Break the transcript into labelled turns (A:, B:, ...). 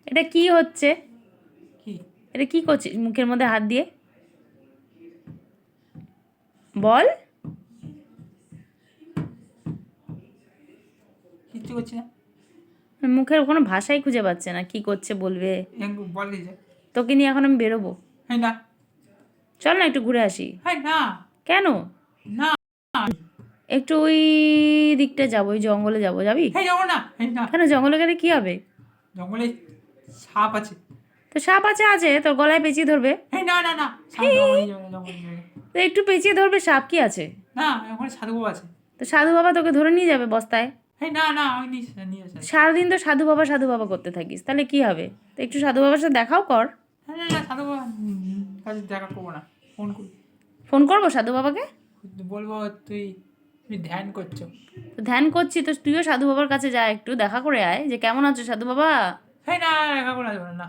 A: এটা কি হচ্ছে?
B: কি
A: এটা কি করছিস মুখের মধ্যে হাত দিয়ে? বল।
B: কিচ্ছু করছি না।
A: মুখের কোনো ভাষাই খুঁজে পাচ্ছে না, কি করছে বলবে।
B: বল কিছু।
A: তোকে নিয়ে এখন আমি বেরোবো।
B: হ্যাঁ না।
A: চল না একটু ঘুরে আসি।
B: হ্যাঁ না।
A: কেন?
B: না।
A: একটু ওই দিকটা যাবো, ওই জঙ্গলে যাবো, যাবি?
B: হ্যাঁ যাবো না। হ্যাঁ না।
A: কেন, জঙ্গলে গেলে কি হবে?
B: জঙ্গলে সাপ আছে।
A: তো সাপ আছে, আছে তোর গলায় পেঁচিয়ে ধরবে।
B: হ্যাঁ না না না, সাপ জঙ্গলে জঙ্গলে।
A: তো একটু পেঁচিয়ে ধরবে, সাপ কি আছে?
B: না, ওখানে সাধু বাবা আছে।
A: তো সাধু বাবা তোকে ধরে নিয়ে যাবে বস্তায়।
B: হ্যাঁ না না, আমি নিয়ে আসি।
A: সারাদিন তো সাধু বাবা করতে থাকিস, তাহলে কি হবে? তো একটু সাধু বাবার সাথে দেখাও কর।
B: হ্যাঁ না না, সাধু বাবা কাছে দেখা করবো না, ফোন করি।
A: ফোন করবো সাধু বাবাকে।
B: বলবো তুই তুমি ধ্যান করছো।
A: তো ধ্যান করছি তো, তুইও সাধু বাবার কাছে যা, একটু দেখা করে আয় যে কেমন আছো সাধু বাবা।
B: হ্যাঁ না, দেখা করা যাবে না।